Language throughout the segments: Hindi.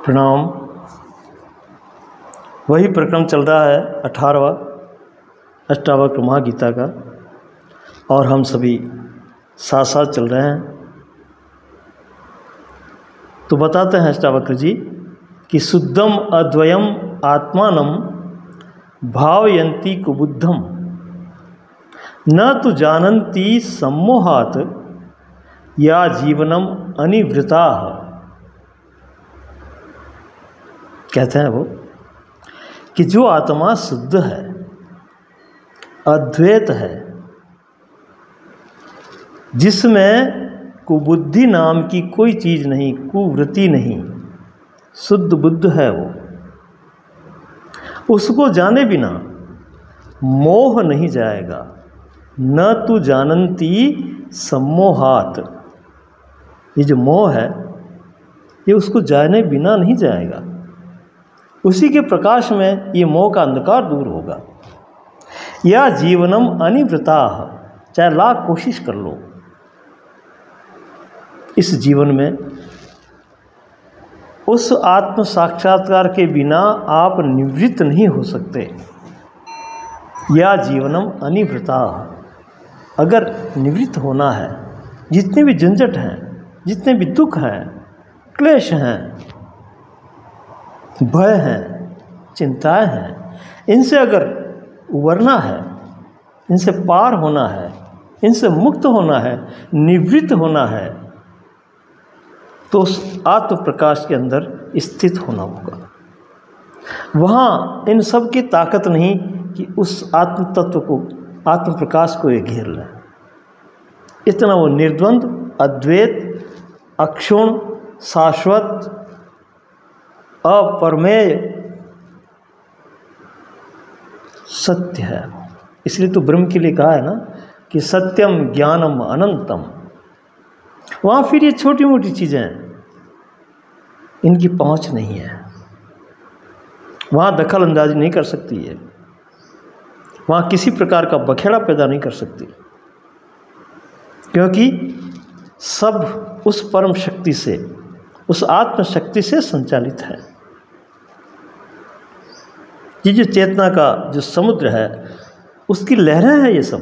प्रणाम। वही प्रक्रम चल रहा है 18वां अष्टावक्र महागीता का, और हम सभी साथ साथ चल रहे हैं। तो बताते हैं अष्टावक्र जी कि शुद्धम अद्वयम आत्मानम भावयन्ति कुबुद्धम न तो जानन्ति सम्मोहात् या जीवनम अनिवृता। कहते हैं वो कि जो आत्मा शुद्ध है, अद्वैत है, जिसमें कुबुद्धि नाम की कोई चीज़ नहीं, कुवृत्ति नहीं, शुद्ध बुद्ध है वो, उसको जाने बिना मोह नहीं जाएगा। न तु जानन्ति सम्मोहात्, ये जो मोह है ये उसको जाने बिना नहीं जाएगा। उसी के प्रकाश में ये मोह का अंधकार दूर होगा। या जीवनम अनिवृता, चाहे लाख कोशिश कर लो, इस जीवन में उस आत्म साक्षात्कार के बिना आप निवृत्त नहीं हो सकते। या जीवनम अनिवृता, अगर निवृत्त होना है, जितने भी झंझट हैं, जितने भी दुख हैं, क्लेश हैं, भय हैं, चिंताएं हैं, इनसे अगर उबरना है, इनसे पार होना है, इनसे मुक्त होना है, निवृत्त होना है, तो उस आत्म प्रकाश के अंदर स्थित होना होगा। वहाँ इन सब की ताकत नहीं कि उस आत्म तत्व को, आत्म प्रकाश को ये घेर लें। इतना वो निर्द्वंद, अद्वैत, अक्षुण, शाश्वत, अपरमेय सत्य है। इसलिए तो ब्रह्म के लिए कहा है ना कि सत्यम ज्ञानम अनंतम। वहाँ फिर ये छोटी मोटी चीज़ें, इनकी पहुँच नहीं है, वहाँ दखल अंदाजी नहीं कर सकती है, वहाँ किसी प्रकार का बखेड़ा पैदा नहीं कर सकती, क्योंकि सब उस परम शक्ति से, उस आत्म शक्ति से संचालित है। ये जो चेतना का जो समुद्र है, उसकी लहरें हैं ये सब।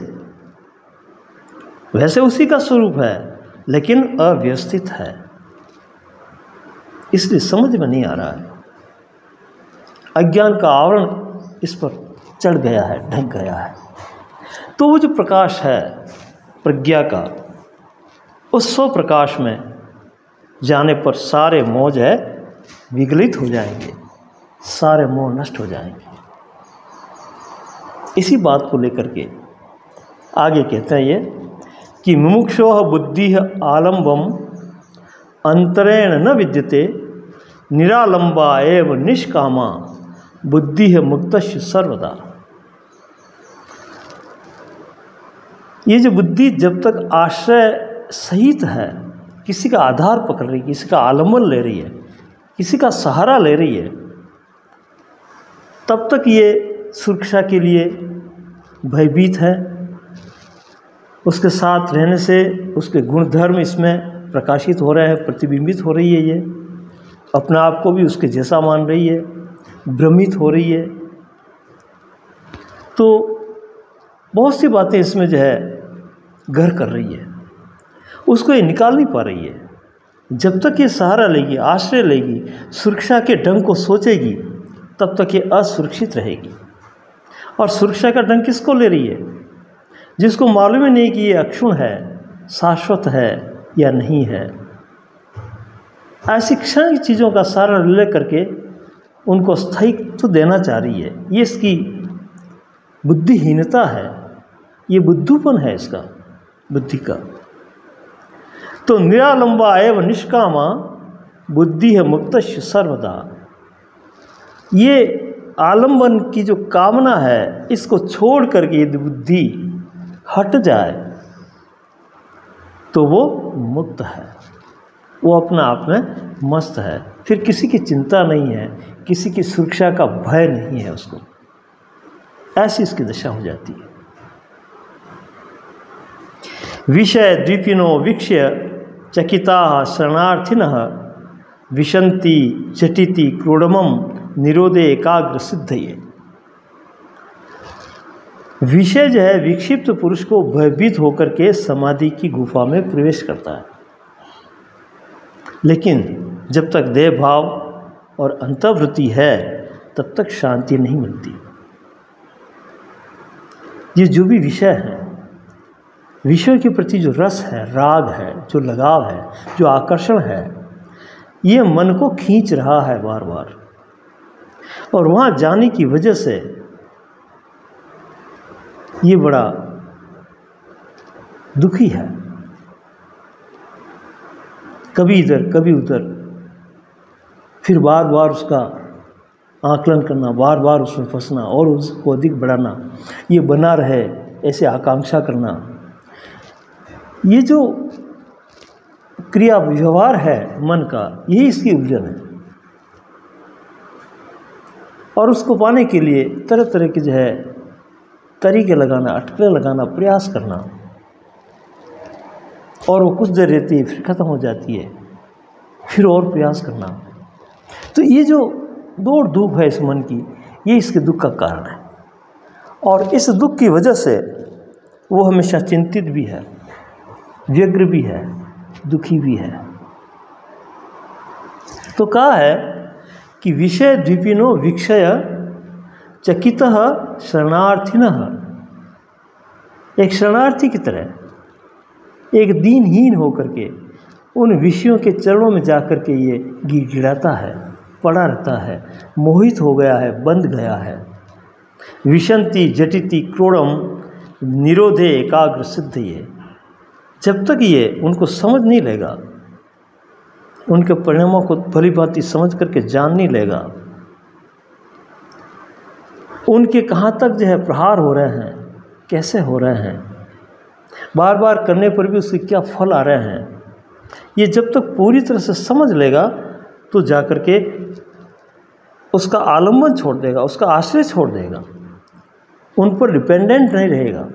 वैसे उसी का स्वरूप है, लेकिन अव्यवस्थित है, इसलिए समझ में नहीं आ रहा है। अज्ञान का आवरण इस पर चढ़ गया है, ढक गया है। तो वो जो प्रकाश है प्रज्ञा का, उस स्व प्रकाश में जाने पर सारे मोह है विगलित हो जाएंगे, सारे मोह नष्ट हो जाएंगे। इसी बात को लेकर के आगे कहते हैं ये कि मुमुक्षोः बुद्धि आलम्बम अंतरेण न विद्यते निरालंबा एव निष्कामा बुद्धि मुक्तस्य सर्वदा। ये जो बुद्धि जब तक आश्रय सहित है, किसी का आधार पकड़ रही है, किसी का आलम्बन ले रही है, किसी का सहारा ले रही है, तब तक ये सुरक्षा के लिए भयभीत है। उसके साथ रहने से उसके गुणधर्म इसमें प्रकाशित हो रहे हैं, प्रतिबिंबित हो रही है, ये अपने आप को भी उसके जैसा मान रही है, भ्रमित हो रही है। तो बहुत सी बातें इसमें जो है घर कर रही है, उसको ये निकाल नहीं पा रही है। जब तक ये सहारा लेगी, आश्रय लेगी, सुरक्षा के ढंग को सोचेगी, तब तक ये असुरक्षित रहेगी। और सुरक्षा का ढंग किसको ले रही है? जिसको मालूम ही नहीं कि ये अक्षुण है, शाश्वत है या नहीं है। ऐसी क्षणिक चीज़ों का सहारा ले करके उनको स्थायित्व देना चाह रही है। ये इसकी बुद्धिहीनता है, ये बुद्धूपन है इसका, बुद्धि का। तो निरालंबा एव निष्कामा बुद्धि है मुक्तस्य सर्वदा। ये आलंबन की जो कामना है, इसको छोड़ करके यदि बुद्धि हट जाए तो वो मुक्त है, वो अपने आप में मस्त है। फिर किसी की चिंता नहीं है, किसी की सुरक्षा का भय नहीं है उसको। ऐसी इसकी दशा हो जाती है। विषय द्वीपिनो वीक्ष्य चकिता शरणार्थिनः विशंति झटिति क्रोडमम निरोधे एकाग्र सिद्धये। विषय जो है विक्षिप्त पुरुष को भयभीत होकर के समाधि की गुफा में प्रवेश करता है, लेकिन जब तक देह भाव और अंतर्वृत्ति है तब तक शांति नहीं मिलती। ये जो भी विषय है, विषय के प्रति जो रस है, राग है, जो लगाव है, जो आकर्षण है, ये मन को खींच रहा है बार बार, और वहाँ जाने की वजह से ये बड़ा दुखी है, कभी इधर कभी उधर, फिर बार बार उसका आकलन करना, बार बार उसमें फंसना और उसको अधिक बढ़ाना, ये बना रहे ऐसे आकांक्षा करना। ये जो क्रिया व्यवहार है मन का, यही इसकी उलझन है। और उसको पाने के लिए तरह तरह के जो है तरीके लगाना, अटकलें लगाना, प्रयास करना, और वो कुछ देर रहती है फिर ख़त्म हो जाती है, फिर और प्रयास करना। तो ये जो दौड़ धूप है इस मन की, ये इसके दुख का कारण है। और इस दुख की वजह से वो हमेशा चिंतित भी है, व्यग्र भी है, दुखी भी है। तो कहा है कि विषय द्विपिनो विक्षय चकितः शरणार्थिनः। एक शरणार्थी की तरह, एक दीनहीन होकर के उन विषयों के चरणों में जाकर के ये गिड़गिड़ाता है, पड़ा रहता है, मोहित हो गया है, बंध गया है। विशंति झटिति क्रोड़म निरोधे एकाग्र सिद्धये। जब तक ये उनको समझ नहीं लेगा, उनके परिणामों को भली भांति समझ करके जान नहीं लेगा, उनके कहाँ तक जो है प्रहार हो रहे हैं, कैसे हो रहे हैं, बार बार करने पर भी उसके क्या फल आ रहे हैं, ये जब तक पूरी तरह से समझ लेगा तो जाकर के उसका आलम्बन छोड़ देगा, उसका आश्रय छोड़ देगा, उन पर डिपेंडेंट नहीं रहेगा,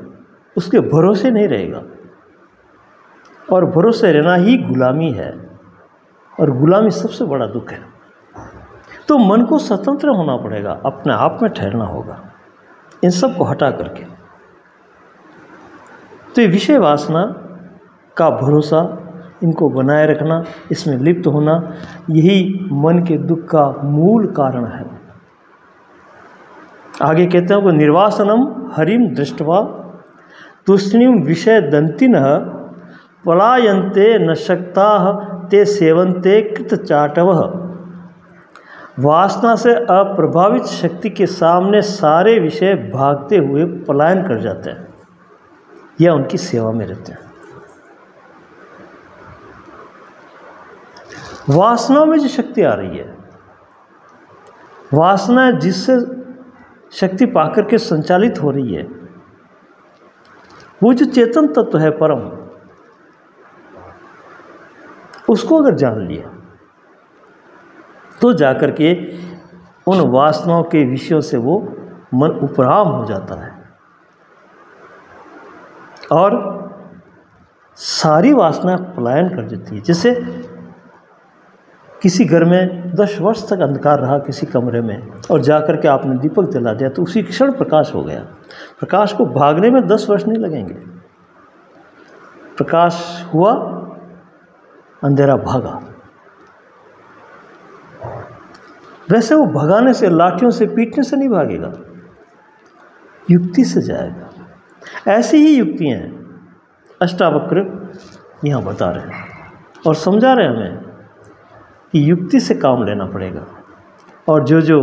उसके भरोसे नहीं रहेगा। और भरोसे रहना ही गुलामी है, और गुलामी सबसे बड़ा दुख है। तो मन को स्वतंत्र होना पड़ेगा, अपने आप में ठहरना होगा, इन सब को हटा करके। तो ये विषय वासना का भरोसा, इनको बनाए रखना, इसमें लिप्त होना, यही मन के दुख का मूल कारण है। आगे कहते हैं कि निर्वासनम हरिम दृष्टवा तुष्णिम विषय दंतिनः पलायन्ते न शक्ताः ते सेवन्ते कृतचाटवः। वासना से अप्रभावित शक्ति के सामने सारे विषय भागते हुए पलायन कर जाते हैं या उनकी सेवा में रहते हैं। वासना में जो शक्ति आ रही है, वासना जिससे शक्ति पाकर के संचालित हो रही है, वो जो चेतन तत्व है परम, उसको अगर जान लिया तो जाकर के उन वासनाओं के विषयों से वो मन उपराम हो जाता है, और सारी वासना पलायन कर देती है। जैसे किसी घर में 10 वर्ष तक अंधकार रहा किसी कमरे में, और जाकर के आपने दीपक जला दिया तो उसी क्षण प्रकाश हो गया। प्रकाश को भागने में 10 वर्ष नहीं लगेंगे। प्रकाश हुआ, अंधेरा भागा। वैसे वो भगाने से, लाठियों से, पीटने से नहीं भागेगा, युक्ति से जाएगा। ऐसी ही युक्तियाँ अष्टावक्र यहाँ बता रहे हैं और समझा रहे हैं हमें कि युक्ति से काम लेना पड़ेगा। और जो जो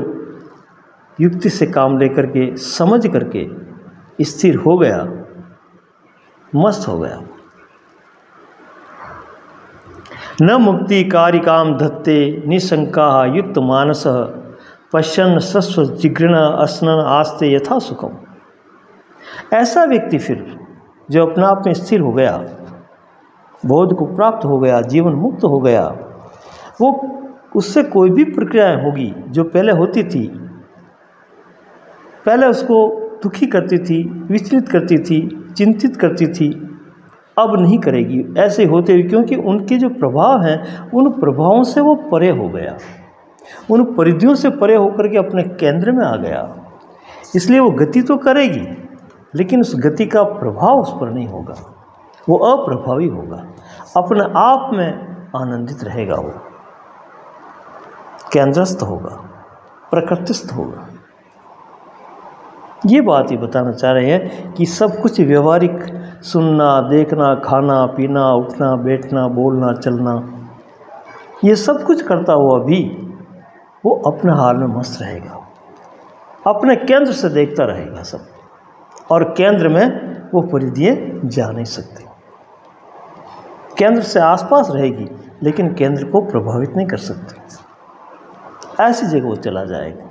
युक्ति से काम लेकर के, समझ करके स्थिर हो गया, मस्त हो गया, न मुक्ति कारिकाम धत्ते निशंका युक्त मानस पश्यन सस्व जिघृण अस्नन आस्ते यथा सुखम। ऐसा व्यक्ति फिर जो अपने आप में स्थिर हो गया, बोध को प्राप्त हो गया, जीवन मुक्त हो गया, वो उससे कोई भी प्रक्रियाएं होगी जो पहले होती थी, पहले उसको दुखी करती थी, विचलित करती थी, चिंतित करती थी, अब नहीं करेगी ऐसे होते हुए, क्योंकि उनके जो प्रभाव हैं उन प्रभावों से वो परे हो गया, उन परिधियों से परे होकर के अपने केंद्र में आ गया। इसलिए वो गति तो करेगी लेकिन उस गति का प्रभाव उस पर नहीं होगा, वो अप्रभावी होगा, अपने आप में आनंदित रहेगा, वो केंद्रस्थ होगा, प्रकृतिस्थ होगा। ये बात ही बताना चाह रहे हैं कि सब कुछ व्यवहारिक, सुनना, देखना, खाना, पीना, उठना, बैठना, बोलना, चलना, ये सब कुछ करता हुआ भी वो अपने हाल में मस्त रहेगा, अपने केंद्र से देखता रहेगा सब, और केंद्र में वो परिधियाँ जा नहीं सकती। केंद्र से आसपास रहेगी लेकिन केंद्र को प्रभावित नहीं कर सकती, ऐसी जगह वो चला जाएगा।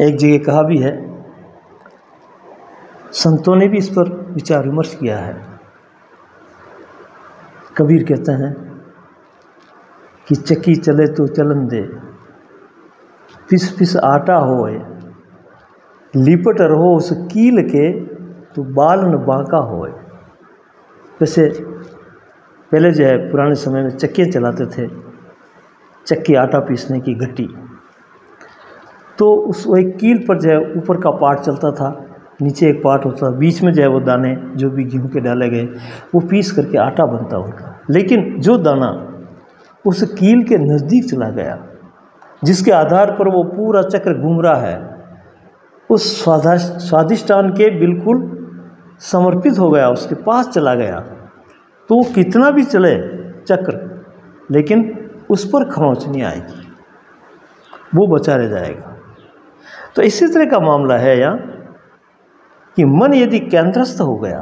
एक जगह कहा भी है, संतों ने भी इस पर विचार विमर्श किया है। कबीर कहते हैं कि चक्की चले तो चलन दे, पिस पिस आटा होए, लिपट रहो उस कील के तो बाल न बांका होए। वैसे पहले जो है पुराने समय में चक्कियाँ चलाते थे, चक्की आटा पीसने की घटी, तो उस एक कील पर जो है ऊपर का पार्ट चलता था, नीचे एक पार्ट होता था, बीच में जो है वो दाने जो भी गेहूं के डाले गए वो पीस करके आटा बनता उनका। लेकिन जो दाना उस कील के नज़दीक चला गया, जिसके आधार पर वो पूरा चक्र घूम रहा है, उस स्वादिष्टान के बिल्कुल समर्पित हो गया, उसके पास चला गया, तो वो कितना भी चले चक्र लेकिन उस पर खरोंच नहीं आएगी, वो बचा रह जाएगा। तो इसी तरह का मामला है यहाँ कि मन यदि केंद्रस्थ हो गया,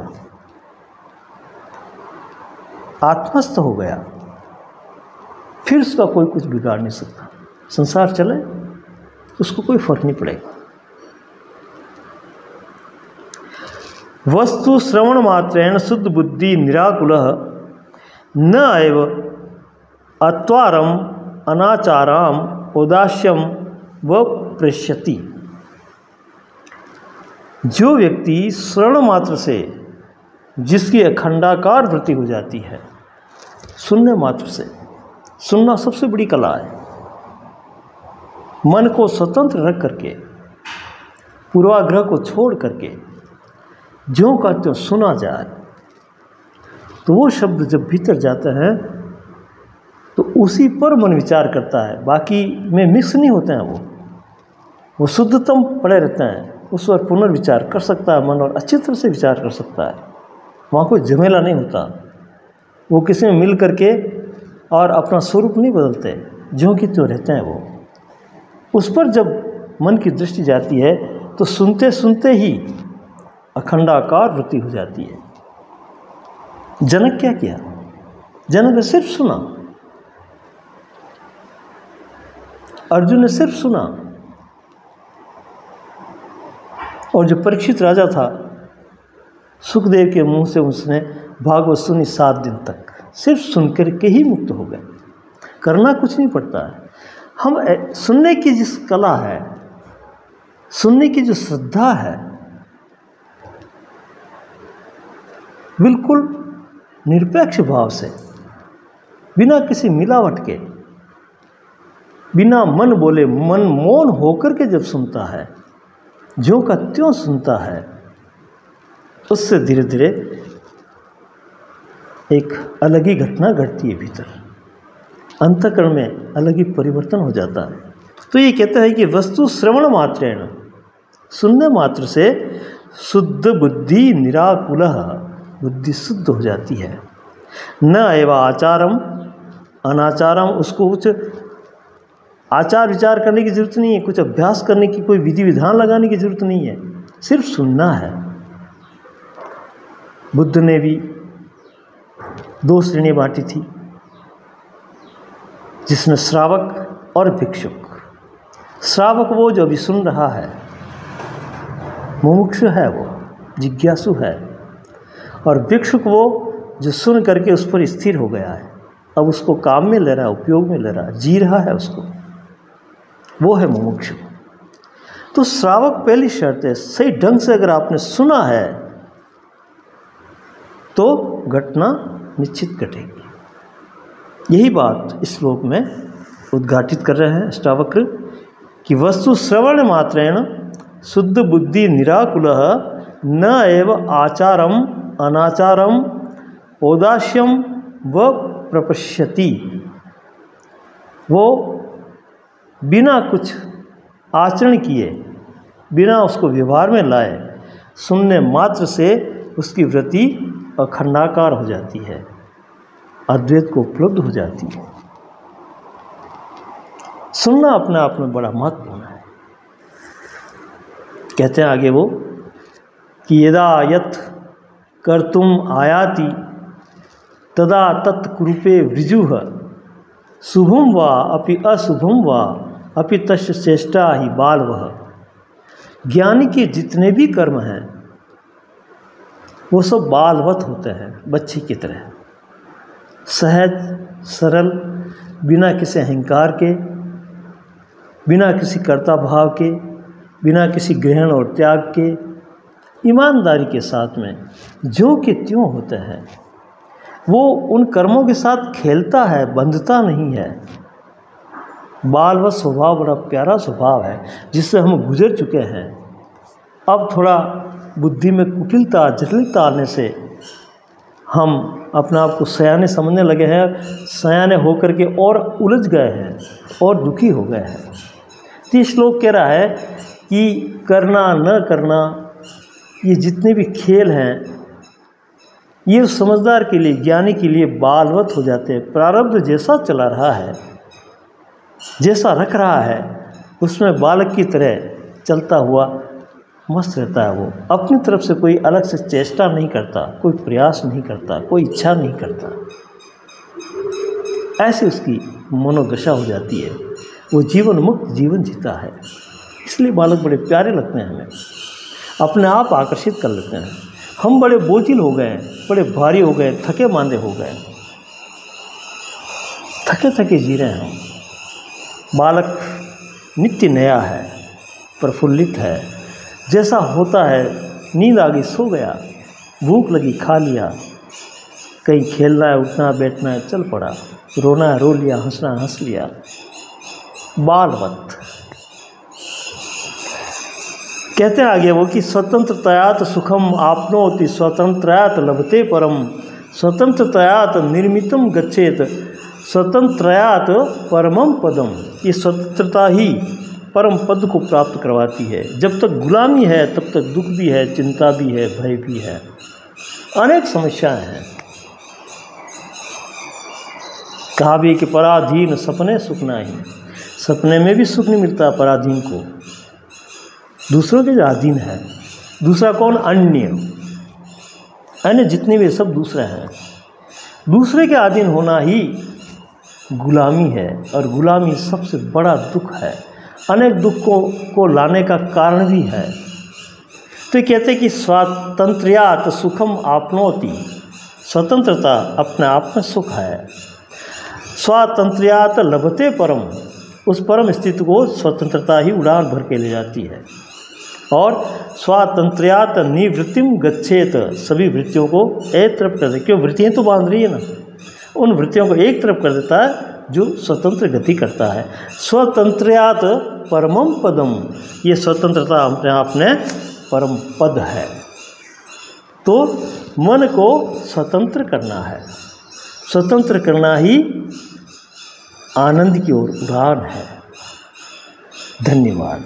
आत्मस्थ हो गया, फिर उसका कोई कुछ बिगाड़ नहीं सकता। संसार चले उसको कोई फर्क नहीं पड़ेगा। वस्तु श्रवण मात्रेण शुद्ध बुद्धि निराकुलः न एव अत्वारम अनाचाराम औदास्यम व प्रेष्यति। जो व्यक्ति श्रवण मात्र से जिसकी अखंडाकार वृत्ति हो जाती है, सुनने मात्र से, सुनना सबसे बड़ी कला है, मन को स्वतंत्र रख करके, पूर्वाग्रह को छोड़ करके ज्यों का त्यों सुना जाए, तो वो शब्द जब भीतर जाते हैं तो उसी पर मन विचार करता है, बाकी में मिक्स नहीं होते हैं, वो शुद्धतम पड़े रहते हैं, उस पर पुनर्विचार कर सकता है मन, और अच्छी तरह से विचार कर सकता है। वहाँ कोई झमेला नहीं होता, वो किसी में मिल करके और अपना स्वरूप नहीं बदलते, ज्यों की त्यों रहते हैं वो। उस पर जब मन की दृष्टि जाती है तो सुनते सुनते ही अखंडाकार वृत्ति हो जाती है। जनक क्या किया? जनक ने सिर्फ सुना, अर्जुन ने सिर्फ सुना, और जो परीक्षित राजा था, सुखदेव के मुंह से उसने भागवत सुनी 7 दिन तक, सिर्फ सुनकर के ही मुक्त हो गए। करना कुछ नहीं पड़ता है। हम सुनने की जिस कला है, सुनने की जो श्रद्धा है, बिल्कुल निरपेक्ष भाव से, बिना किसी मिलावट के, बिना मन बोले, मन मौन होकर के जब सुनता है, ज्यों का त्यों सुनता है, उससे धीरे धीरे एक अलग ही घटना घटती है भीतर, अंतःकरण में अलग ही परिवर्तन हो जाता है। तो ये कहता है कि वस्तु श्रवण मात्रेण, सुनने मात्र से शुद्ध बुद्धि निराकुलः, बुद्धि शुद्ध हो जाती है। न एव आचारम अनाचारम, उसको कुछ आचार विचार करने की जरूरत नहीं है, कुछ अभ्यास करने की, कोई विधि विधान लगाने की जरूरत नहीं है, सिर्फ सुनना है। बुद्ध ने भी 2 श्रेणी बांटी थी, जिसमें श्रावक और भिक्षुक। श्रावक वो जो अभी सुन रहा है, मुमुक्षु है, वो जिज्ञासु है, और भिक्षुक वो जो सुन करके उस पर स्थिर हो गया है, अब उसको काम में ले रहा है, उपयोग में ले रहा है, जी रहा है उसको, वो है मुमुक्षु। तो श्रावक पहली शर्त है, सही ढंग से अगर आपने सुना है तो घटना निश्चित घटेगी। यही बात इस श्लोक में उद्घाटित कर रहे हैं अष्टावक्र कि वस्तु श्रवण मात्रेण शुद्ध बुद्धि निराकुलः न एव आचारम अनाचारम औदास्यम व प्रपश्यति। वो बिना कुछ आचरण किए, बिना उसको व्यवहार में लाए, सुनने मात्र से उसकी वृत्ति अखंडाकार हो जाती है, अद्वैत को उपलब्ध हो जाती है। सुनना अपने आप में बड़ा महत्वपूर्ण है। कहते हैं आगे वो कि यदा यत् कर्तुम आयाति तदा तत्कुरूपे वृजुः शुभम वा अपि अशुभम वा अपि तस्य चेष्टा ही बालवः। ज्ञानी के जितने भी कर्म हैं वो सब बालवत होते हैं, बच्चे की तरह, सहज सरल, बिना किसी अहंकार के, बिना किसी कर्ता भाव के, बिना किसी ग्रहण और त्याग के, ईमानदारी के साथ में जो कि त्यों होते हैं। वो उन कर्मों के साथ खेलता है, बंधता नहीं है। बालवत स्वभाव बड़ा प्यारा स्वभाव है जिससे हम गुजर चुके हैं। अब थोड़ा बुद्धि में कुटिलता जटिलता आने से हम अपने आप को सयाने समझने लगे हैं, सयाने होकर के और उलझ गए हैं और दुखी हो गए हैं। तो ये श्लोक कह रहा है कि करना न करना, ये जितने भी खेल हैं, ये समझदार के लिए, ज्ञानी के लिए बालवत हो जाते हैं। प्रारब्ध जैसा चला रहा है, जैसा रख रहा है, उसमें बालक की तरह चलता हुआ मस्त रहता है। वो अपनी तरफ से कोई अलग से चेष्टा नहीं करता, कोई प्रयास नहीं करता, कोई इच्छा नहीं करता। ऐसे उसकी मनोदशा हो जाती है, वो जीवन मुक्त जीवन जीता है। इसलिए बालक बड़े प्यारे लगते हैं हमें, अपने आप आकर्षित कर लेते हैं। हम बड़े बोझिल हो गए, बड़े भारी हो गए, थके मांदे हो गए, थके थके जी रहे हैं हम। बालक नित्य नया है, प्रफुल्लित है, जैसा होता है। नींद आ गई सो गया, भूख लगी खा लिया, कहीं खेलना है उठना बैठना है चल पड़ा, रोना है रो लिया, हंसना है हंस लिया। बालवत। कहते हैं आगे वो कि स्वतंत्रतयात सुखम आपनोति स्वतंत्रयात लभते परम स्वतंत्रतयात निर्मितम गच्छेत स्वतंत्रयात परमम पदम। ये स्वतंत्रता ही परम पद को प्राप्त करवाती है। जब तक गुलामी है तब तक दुख भी है, चिंता भी है, भय भी है, अनेक समस्याएं हैं। कहा भी कि पराधीन सपने सुख नहीं, सपने में भी सुख नहीं मिलता पराधीन को, दूसरों के जो अधीन है। दूसरा कौन? अन्य। अन्य जितने भी सब दूसरे हैं। दूसरे के अधीन होना ही गुलामी है, और गुलामी सबसे बड़ा दुख है, अनेक दुखों को लाने का कारण भी है। तो कहते हैं कि स्वातंत्र्यात सुखम आपनोति, स्वतंत्रता अपने आप में सुख है। स्वातंत्र्यात लभते परम, उस परम स्थिति को स्वतंत्रता ही उड़ान भर के ले जाती है। और स्वातंत्र्यात निवृत्तिम गच्छेत, सभी वृत्तियों को एक तरफ कर देता, क्यों वृत्तियाँ तो बांध रही है ना, उन वृत्तियों को एक तरफ कर देता है जो स्वतंत्र गति करता है। स्वतंत्रयात परमम पदम, ये स्वतंत्रता अपने आप में परम पद है। तो मन को स्वतंत्र करना है, स्वतंत्र करना ही आनंद की ओर उड़ान है। धन्यवाद।